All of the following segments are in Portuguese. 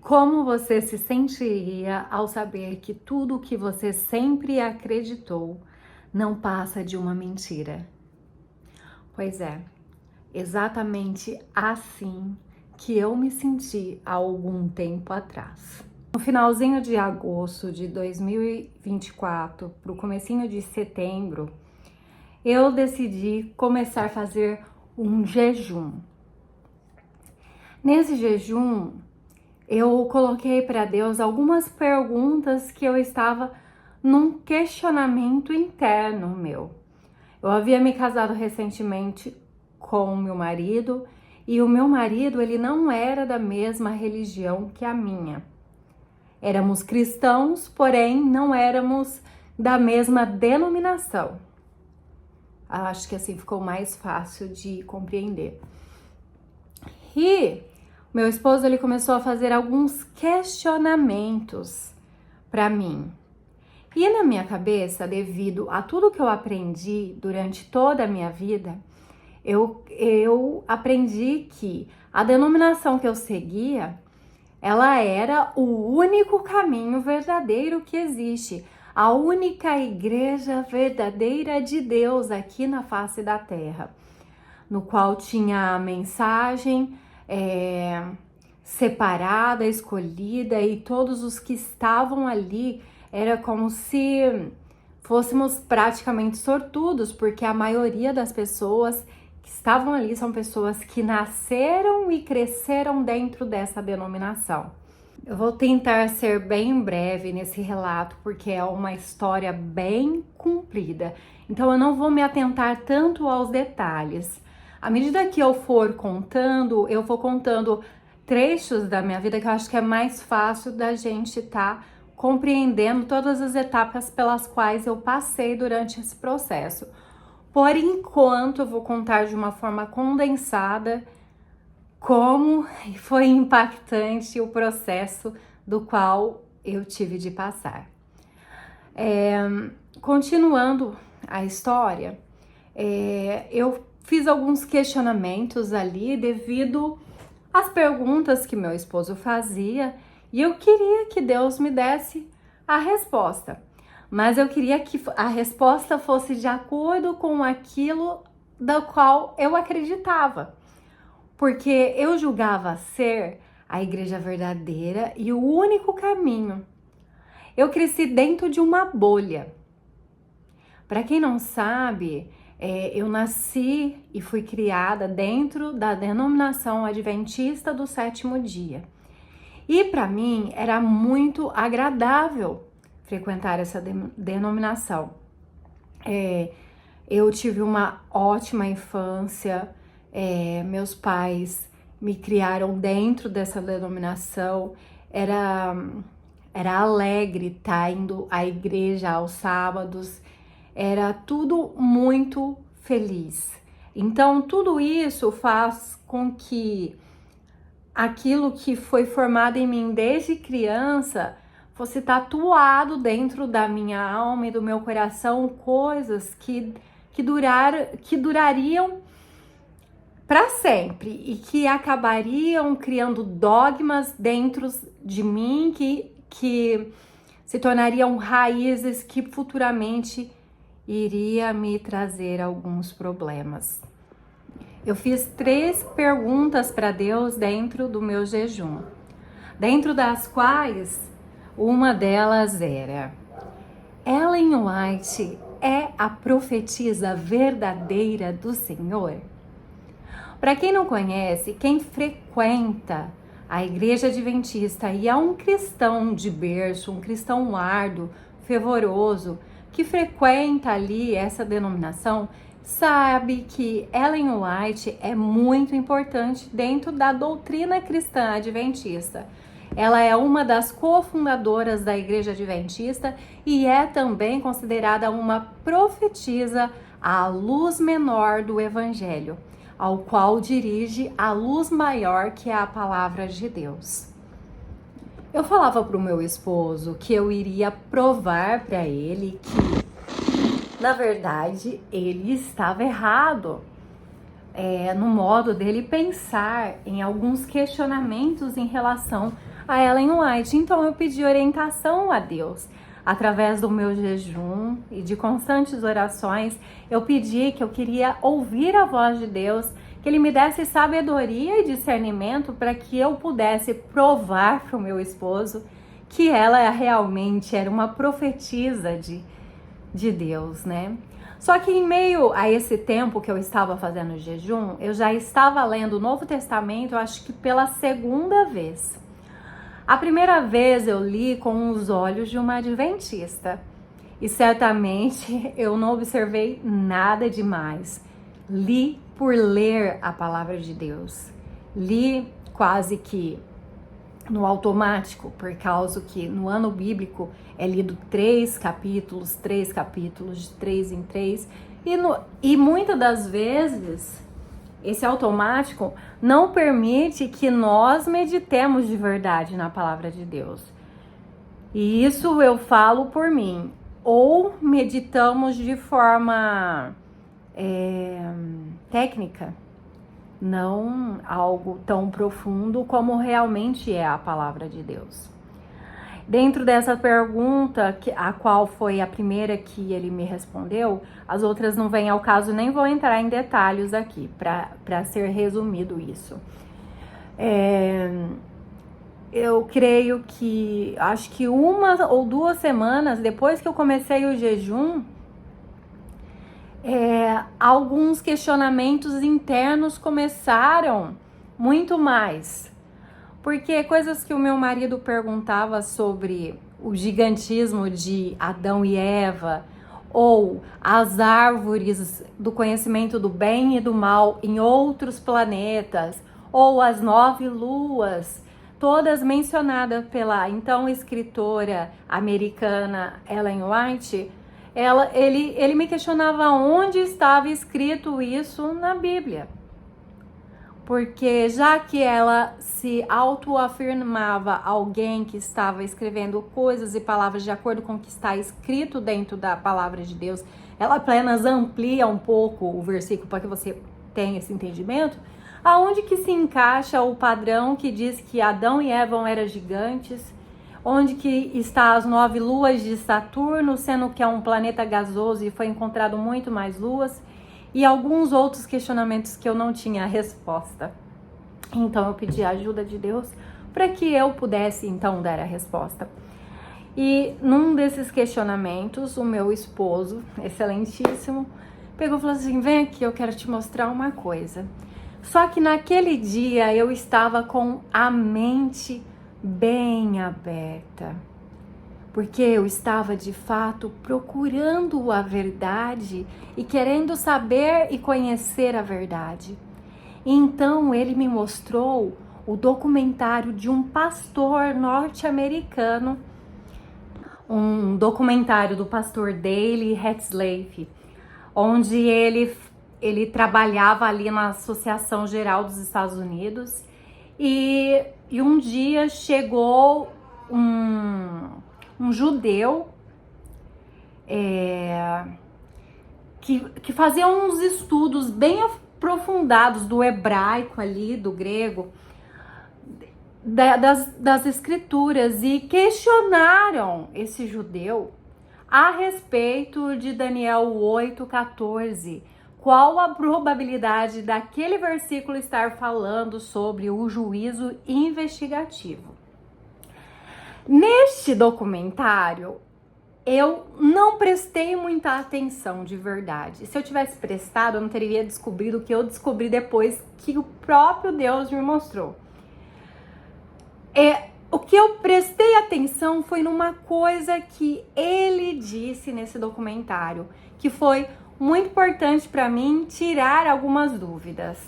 Como você se sentiria ao saber que tudo o que você sempre acreditou não passa de uma mentira? Pois é, exatamente assim que eu me senti há algum tempo atrás. No finalzinho de agosto de 2024, para o comecinho de setembro, eu decidi começar a fazer um jejum. Nesse jejum, eu coloquei para Deus algumas perguntas que eu estava num questionamento interno meu. Eu havia me casado recentemente com o meu marido e o meu marido, ele não era da mesma religião que a minha. Éramos cristãos, porém não éramos da mesma denominação. Acho que assim ficou mais fácil de compreender. E meu esposo, ele começou a fazer alguns questionamentos para mim. E na minha cabeça, devido a tudo que eu aprendi durante toda a minha vida, eu aprendi que a denominação que eu seguia, ela era o único caminho verdadeiro que existe, a única igreja verdadeira de Deus aqui na face da terra, no qual tinha a mensagem separada, escolhida, e todos os que estavam ali era como se fôssemos praticamente sortudos, porque a maioria das pessoas que estavam ali são pessoas que nasceram e cresceram dentro dessa denominação. Eu vou tentar ser bem breve nesse relato, porque é uma história bem comprida, então eu não vou me atentar tanto aos detalhes. À medida que eu for contando, eu vou contando trechos da minha vida que eu acho que é mais fácil da gente estar compreendendo todas as etapas pelas quais eu passei durante esse processo. Por enquanto, eu vou contar de uma forma condensada como foi impactante o processo do qual eu tive de passar. Continuando a história, eu fiz alguns questionamentos ali devido às perguntas que meu esposo fazia e eu queria que Deus me desse a resposta. Mas eu queria que a resposta fosse de acordo com aquilo do qual eu acreditava. Porque eu julgava ser a igreja verdadeira e o único caminho. Eu cresci dentro de uma bolha. Para quem não sabe, eu nasci e fui criada dentro da denominação adventista do sétimo dia. E para mim era muito agradável frequentar essa denominação. Eu tive uma ótima infância, meus pais me criaram dentro dessa denominação, era alegre estar indo à igreja aos sábados, era tudo muito feliz. Então tudo isso faz com que aquilo que foi formado em mim desde criança fosse tatuado dentro da minha alma e do meu coração, coisas que durariam para sempre e que acabariam criando dogmas dentro de mim que se tornariam raízes que futuramente iria me trazer alguns problemas. Eu fiz 3 perguntas para Deus dentro do meu jejum, dentro das quais uma delas era: Ellen White é a profetisa verdadeira do Senhor? Para quem não conhece, quem frequenta a igreja adventista e é um cristão de berço, um cristão árduo, fervoroso, que frequenta ali essa denominação, sabe que Ellen White é muito importante dentro da doutrina cristã adventista. Ela é uma das cofundadoras da Igreja Adventista e é também considerada uma profetisa à luz menor do Evangelho, ao qual dirige a luz maior, que é a palavra de Deus. Eu falava para o meu esposo que eu iria provar para ele que, na verdade, ele estava errado no modo dele pensar em alguns questionamentos em relação a Ellen White. Então eu pedi orientação a Deus. Através do meu jejum e de constantes orações, eu pedi que eu queria ouvir a voz de Deus, que Ele me desse sabedoria e discernimento para que eu pudesse provar para o meu esposo que ela realmente era uma profetisa de Deus, né? Só que em meio a esse tempo que eu estava fazendo jejum, eu já estava lendo o Novo Testamento, eu acho que pela segunda vez. A primeira vez eu li com os olhos de uma adventista e certamente eu não observei nada demais. Li por ler a palavra de Deus. Li quase que no automático, por causa que no ano bíblico é lido 3 capítulos, de 3 em 3, e muitas das vezes esse automático não permite que nós meditemos de verdade na palavra de Deus. E isso eu falo por mim. Ou meditamos de forma técnica, não algo tão profundo como realmente é a palavra de Deus. Dentro dessa pergunta, a qual foi a primeira que ele me respondeu, as outras não vêm ao caso, nem vou entrar em detalhes aqui, para ser resumido isso. Eu creio que, acho que 1 ou 2 semanas depois que eu comecei o jejum, alguns questionamentos internos começaram muito mais. Porque coisas que o meu marido perguntava sobre o gigantismo de Adão e Eva, ou as árvores do conhecimento do bem e do mal em outros planetas, ou as 9 luas, todas mencionadas pela então escritora americana Ellen White, ele me questionava onde estava escrito isso na Bíblia. Porque já que ela se autoafirmava alguém que estava escrevendo coisas e palavras de acordo com o que está escrito dentro da palavra de Deus, ela apenas amplia um pouco o versículo para que você tenha esse entendimento, aonde que se encaixa o padrão que diz que Adão e Eva eram gigantes, onde que está as 9 luas de Saturno, sendo que é um planeta gasoso e foi encontrado muito mais luas, e alguns outros questionamentos que eu não tinha resposta. Então eu pedi a ajuda de Deus para que eu pudesse então dar a resposta. E num desses questionamentos, o meu esposo, excelentíssimo, pegou e falou assim: vem aqui, eu quero te mostrar uma coisa. Só que naquele dia eu estava com a mente bem aberta, porque eu estava de fato procurando a verdade e querendo saber e conhecer a verdade. Então ele me mostrou o documentário de um pastor norte-americano, um documentário do pastor Dale Hatslave, onde ele trabalhava ali na Associação Geral dos Estados Unidos e um dia chegou um judeu que fazia uns estudos bem aprofundados do hebraico ali, do grego, das escrituras, e questionaram esse judeu a respeito de Daniel 8:14. Qual a probabilidade daquele versículo estar falando sobre o juízo investigativo? Neste documentário, eu não prestei muita atenção de verdade. Se eu tivesse prestado, eu não teria descobrido o que eu descobri depois que o próprio Deus me mostrou. O que eu prestei atenção foi numa coisa que ele disse nesse documentário, que foi muito importante para mim tirar algumas dúvidas.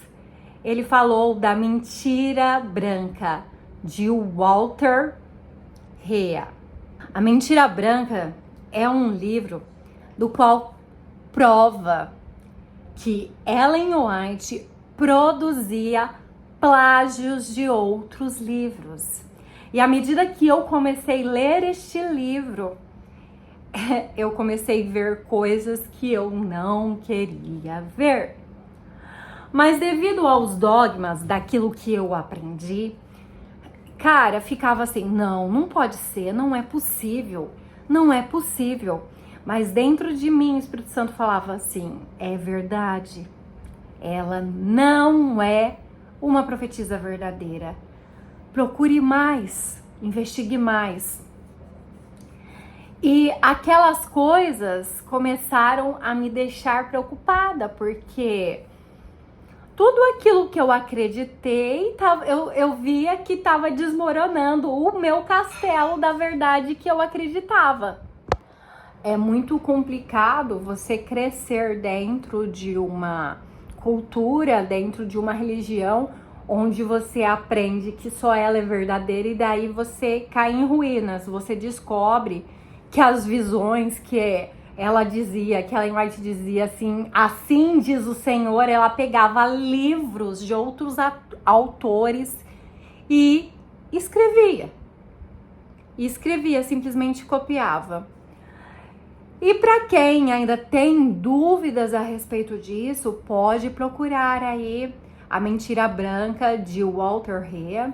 Ele falou da mentira branca de Walter Rea. A Mentira Branca é um livro do qual prova que Ellen White produzia plágios de outros livros. E à medida que eu comecei a ler este livro, eu comecei a ver coisas que eu não queria ver. Mas devido aos dogmas daquilo que eu aprendi, cara, ficava assim, não pode ser, não é possível, não é possível. Mas dentro de mim o Espírito Santo falava assim, é verdade, ela não é uma profetisa verdadeira. Procure mais, investigue mais. E aquelas coisas começaram a me deixar preocupada, porque tudo aquilo que eu acreditei, eu via que estava desmoronando o meu castelo da verdade que eu acreditava. É muito complicado você crescer dentro de uma cultura, dentro de uma religião, onde você aprende que só ela é verdadeira e daí você cai em ruínas. Você descobre que as visões que ela dizia, que Ellen White dizia assim diz o Senhor, ela pegava livros de outros autores e escrevia. Simplesmente copiava. E para quem ainda tem dúvidas a respeito disso, pode procurar aí A Mentira Branca, de Walter Rea,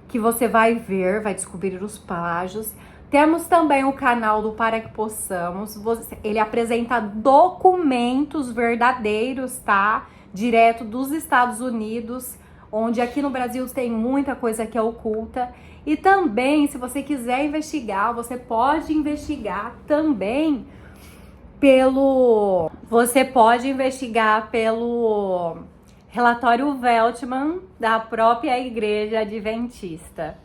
que você vai ver, vai descobrir os plágios. Temos também o canal do Para Que Possamos, ele apresenta documentos verdadeiros, tá? Direto dos Estados Unidos, onde aqui no Brasil tem muita coisa que é oculta. E também, se você quiser investigar, você pode investigar também pelo relatório Veltman da própria Igreja Adventista,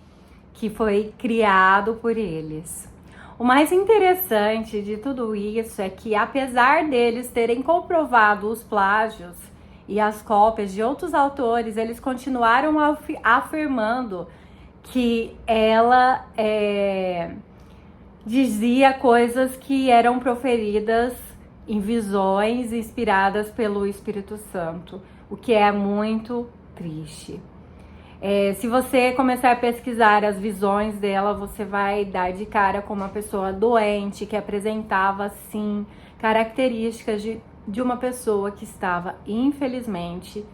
que foi criado por eles. O mais interessante de tudo isso é que, apesar deles terem comprovado os plágios e as cópias de outros autores, eles continuaram afirmando que ela dizia coisas que eram proferidas em visões inspiradas pelo Espírito Santo, o que é muito triste. Se você começar a pesquisar as visões dela, você vai dar de cara com uma pessoa doente que apresentava, sim, características de uma pessoa que estava, infelizmente,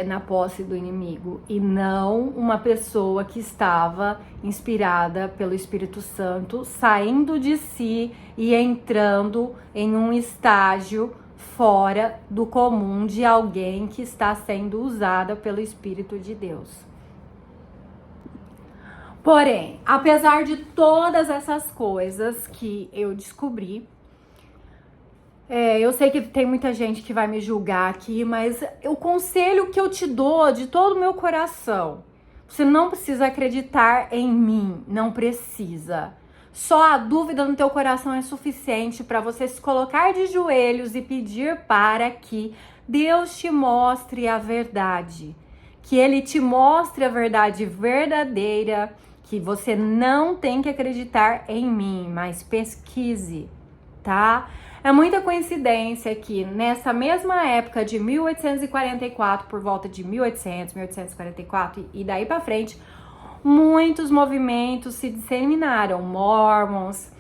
na posse do inimigo, e não uma pessoa que estava inspirada pelo Espírito Santo, saindo de si e entrando em um estágio fora do comum de alguém que está sendo usada pelo Espírito de Deus. Porém, apesar de todas essas coisas que eu descobri, eu sei que tem muita gente que vai me julgar aqui, mas o conselho que eu te dou de todo o meu coração, você não precisa acreditar em mim, não precisa. Só a dúvida no teu coração é suficiente para você se colocar de joelhos e pedir para que Deus te mostre a verdade. Que Ele te mostre a verdade verdadeira, que você não tem que acreditar em mim, mas pesquise, tá? É muita coincidência que nessa mesma época de 1844, por volta de 1844 e daí para frente, muitos movimentos se disseminaram, Mormons,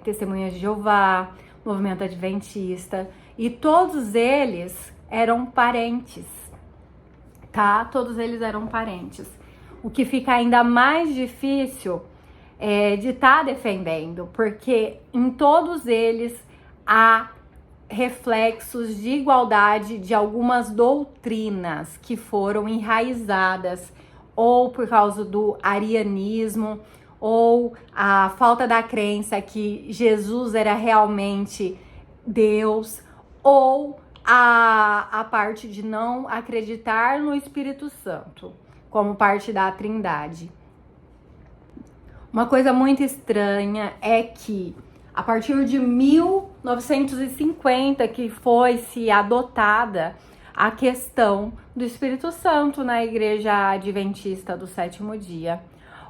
Testemunhas de Jeová, Movimento Adventista, e todos eles eram parentes, tá? Todos eles eram parentes. O que fica ainda mais difícil de estar defendendo, porque em todos eles há reflexos de igualdade de algumas doutrinas que foram enraizadas ou por causa do arianismo, ou a falta da crença que Jesus era realmente Deus, ou a parte de não acreditar no Espírito Santo como parte da Trindade. Uma coisa muito estranha é que a partir de 1950 que foi-se adotada a questão do Espírito Santo na Igreja Adventista do Sétimo Dia,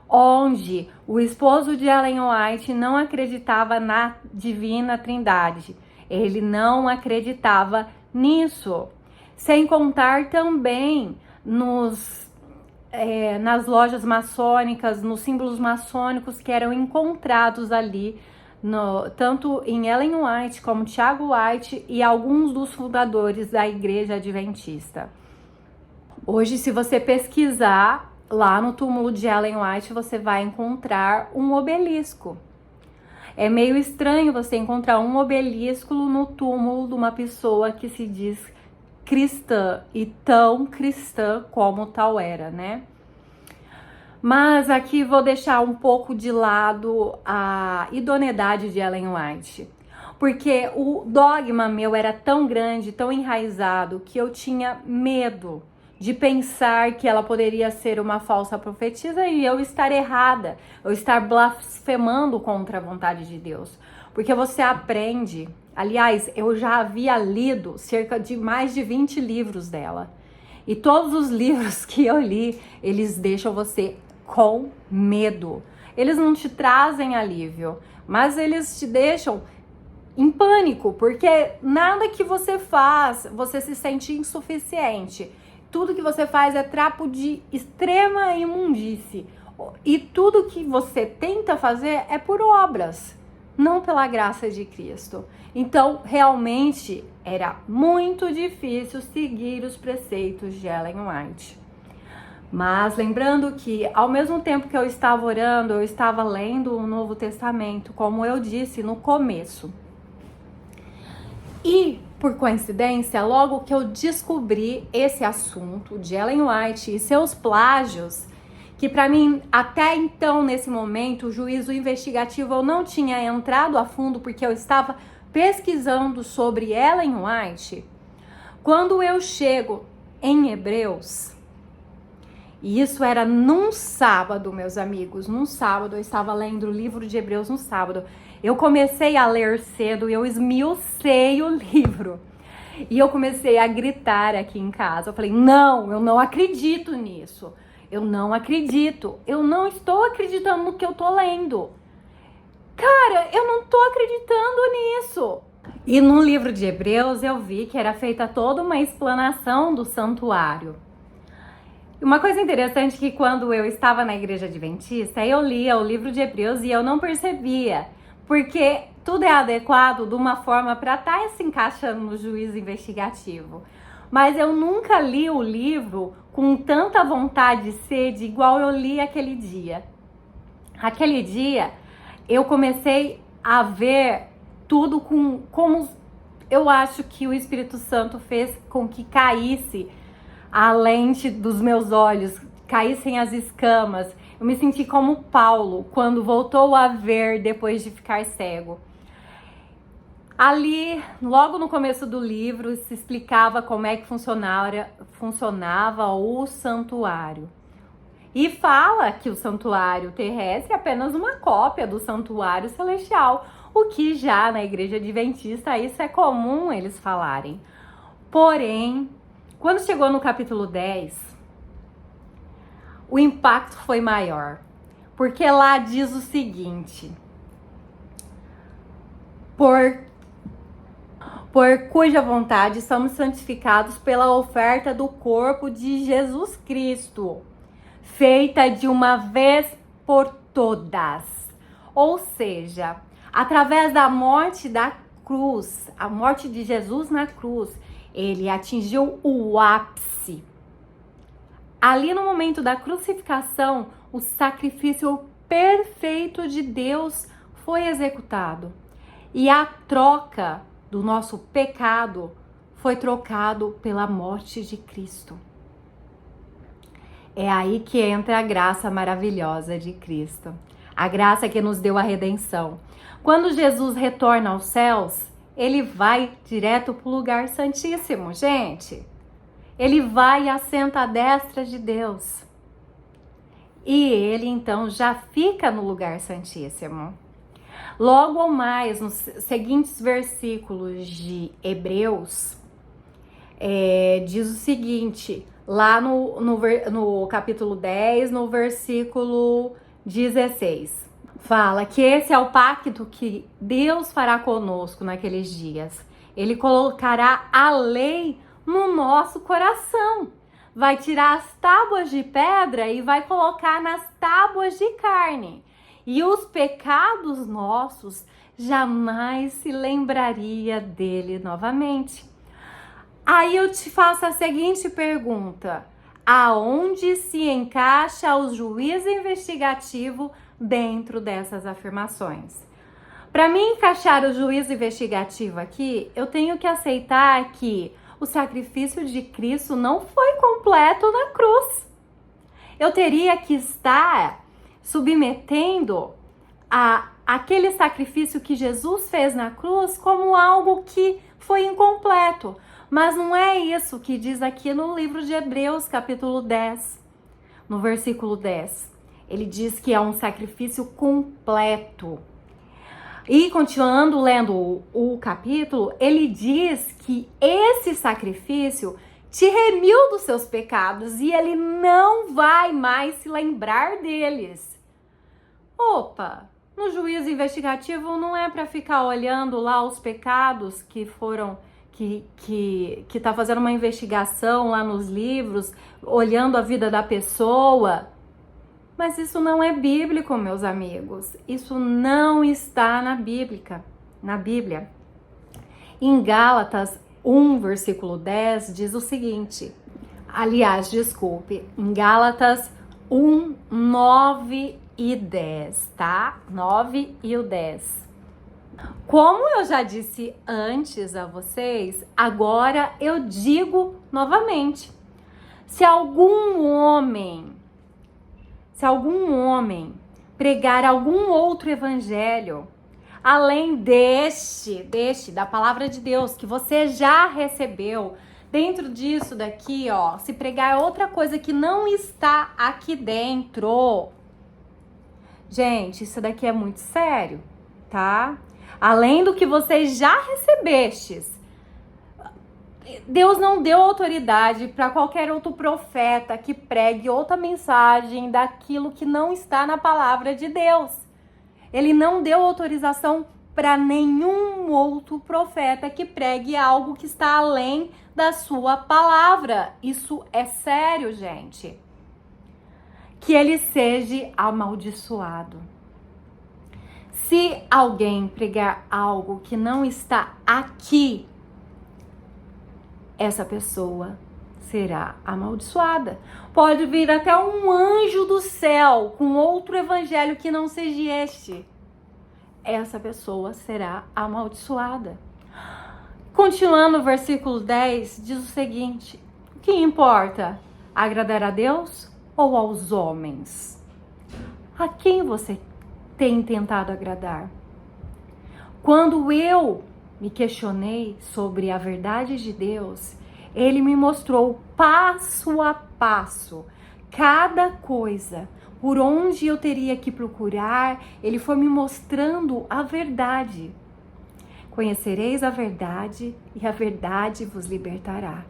onde o esposo de Ellen White não acreditava na Divina Trindade. Ele não acreditava nisso. Sem contar também nas lojas maçônicas, nos símbolos maçônicos que eram encontrados ali, tanto em Ellen White como Tiago White e alguns dos fundadores da Igreja Adventista. Hoje, se você pesquisar lá no túmulo de Ellen White você vai encontrar um obelisco. É meio estranho você encontrar um obelisco no túmulo de uma pessoa que se diz cristã e tão cristã como tal era, né? Mas aqui vou deixar um pouco de lado a idoneidade de Ellen White, porque o dogma meu era tão grande, tão enraizado, que eu tinha medo de pensar que ela poderia ser uma falsa profetisa e eu estar errada, eu estar blasfemando contra a vontade de Deus. Porque você aprende, aliás, eu já havia lido cerca de mais de 20 livros dela. E todos os livros que eu li, eles deixam você com medo. Eles não te trazem alívio, mas eles te deixam em pânico, porque nada que você faz, você se sente insuficiente. Tudo que você faz é trapo de extrema imundície. E tudo que você tenta fazer é por obras, não pela graça de Cristo. Então, realmente, era muito difícil seguir os preceitos de Ellen White. Mas lembrando que, ao mesmo tempo que eu estava orando, eu estava lendo o Novo Testamento, como eu disse no começo. E, por coincidência, logo que eu descobri esse assunto de Ellen White e seus plágios, que para mim, até então, nesse momento, o juízo investigativo eu não tinha entrado a fundo porque eu estava pesquisando sobre Ellen White. Quando eu chego em Hebreus, e isso era num sábado, meus amigos, num sábado, eu estava lendo o livro de Hebreus no sábado. Eu comecei a ler cedo e eu esmiucei o livro. E eu comecei a gritar aqui em casa. Eu falei, não, eu não acredito nisso. Eu não acredito. Eu não estou acreditando no que eu tô lendo. Cara, eu não tô acreditando nisso. E no livro de Hebreus eu vi que era feita toda uma explanação do santuário. Uma coisa interessante é que quando eu estava na igreja adventista, eu lia o livro de Hebreus e eu não percebia, porque tudo é adequado de uma forma para estar se encaixando no juízo investigativo. Mas eu nunca li o livro com tanta vontade e sede igual eu li aquele dia. Aquele dia eu comecei a ver tudo como eu acho que o Espírito Santo fez com que caísse a lente dos meus olhos, caíssem as escamas. Eu me senti como Paulo quando voltou a ver depois de ficar cego. Ali, logo no começo do livro, se explicava como é que funcionava o santuário. E fala que o santuário terrestre é apenas uma cópia do santuário celestial, o que já na igreja adventista isso é comum eles falarem. Porém, quando chegou no capítulo 10, o impacto foi maior, porque lá diz o seguinte: por cuja vontade somos santificados pela oferta do corpo de Jesus Cristo, feita de uma vez por todas. Ou seja, através da morte da cruz, a morte de Jesus na cruz, ele atingiu o ápice. Ali no momento da crucificação, o sacrifício perfeito de Deus foi executado. E a troca do nosso pecado foi trocado pela morte de Cristo. É aí que entra a graça maravilhosa de Cristo. A graça que nos deu a redenção. Quando Jesus retorna aos céus, ele vai direto para o lugar santíssimo, gente. Ele vai e assenta à destra de Deus. E ele, então, já fica no lugar santíssimo. Logo ou mais, nos seguintes versículos de Hebreus, diz o seguinte, lá no capítulo 10, no versículo 16. Fala que esse é o pacto que Deus fará conosco naqueles dias. Ele colocará a lei no nosso coração. Vai tirar as tábuas de pedra e vai colocar nas tábuas de carne. E os pecados nossos jamais se lembraria dele novamente. Aí eu te faço a seguinte pergunta: aonde se encaixa o juízo investigativo dentro dessas afirmações. Para mim encaixar o juízo investigativo aqui, eu tenho que aceitar que o sacrifício de Cristo não foi completo na cruz. Eu teria que estar submetendo aquele sacrifício que Jesus fez na cruz como algo que foi incompleto. Mas não é isso que diz aqui no livro de Hebreus, capítulo 10, no versículo 10. Ele diz que é um sacrifício completo. E continuando lendo o capítulo, ele diz que esse sacrifício te remiu dos seus pecados e ele não vai mais se lembrar deles. Opa, no juízo investigativo não é para ficar olhando lá os pecados que foram, que tá fazendo uma investigação lá nos livros, olhando a vida da pessoa. Mas isso não é bíblico, meus amigos. Isso não está na Bíblia. Em Gálatas 1, versículo 10, diz o seguinte. Aliás, desculpe. Em Gálatas 1, 9 e 10, tá? 9 e o 10. Como eu já disse antes a vocês, agora eu digo novamente. Se algum homem pregar algum outro evangelho, além deste, da palavra de Deus, que você já recebeu, dentro disso daqui, ó, se pregar outra coisa que não está aqui dentro, gente, isso daqui é muito sério, tá? Além do que vocês já recebestes, Deus não deu autoridade para qualquer outro profeta que pregue outra mensagem daquilo que não está na palavra de Deus. Ele não deu autorização para nenhum outro profeta que pregue algo que está além da sua palavra. Isso é sério, gente. Que ele seja amaldiçoado. Se alguém pregar algo que não está aqui, essa pessoa será amaldiçoada. Pode vir até um anjo do céu com outro evangelho que não seja este. Essa pessoa será amaldiçoada. Continuando o versículo 10, diz o seguinte: o que importa? Agradar a Deus ou aos homens? A quem você tem tentado agradar? Quando eu me questionei sobre a verdade de Deus, ele me mostrou passo a passo cada coisa, por onde eu teria que procurar. Ele foi me mostrando a verdade. Conhecereis a verdade e a verdade vos libertará.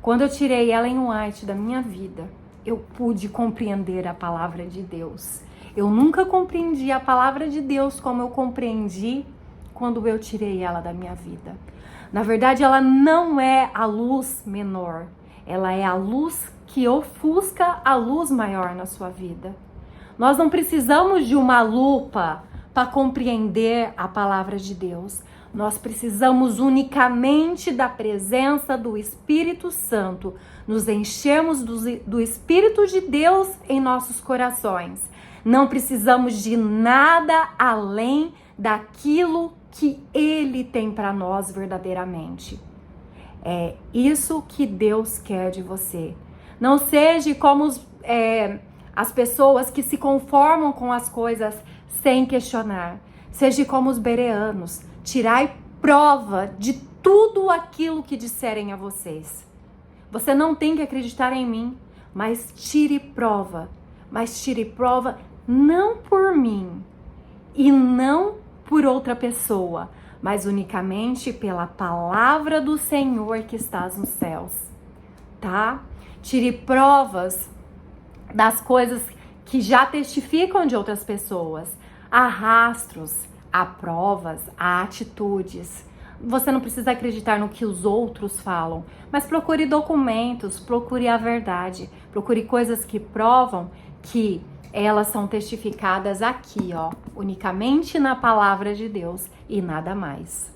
Quando eu tirei Ellen White da minha vida, eu pude compreender a palavra de Deus. Eu nunca compreendi a palavra de Deus como eu compreendi quando eu tirei ela da minha vida. Na verdade, ela não é a luz menor. Ela é a luz que ofusca a luz maior na sua vida. Nós não precisamos de uma lupa para compreender a palavra de Deus. Nós precisamos unicamente da presença do Espírito Santo. Nos enchemos do Espírito de Deus em nossos corações. Não precisamos de nada além daquilo que Ele tem para nós verdadeiramente. É isso que Deus quer de você. Não seja como as pessoas que se conformam com as coisas sem questionar. Seja como os bereanos. Tirai prova de tudo aquilo que disserem a vocês. Você não tem que acreditar em mim, mas tire prova. Mas tire prova não por mim e não por outra pessoa, mas unicamente pela palavra do Senhor que estás nos céus, tá? Tire provas das coisas que já testificam de outras pessoas. Há rastros, há provas, há atitudes. Você não precisa acreditar no que os outros falam, mas procure documentos, procure a verdade, procure coisas que provam que elas são testificadas aqui, ó, unicamente na palavra de Deus e nada mais.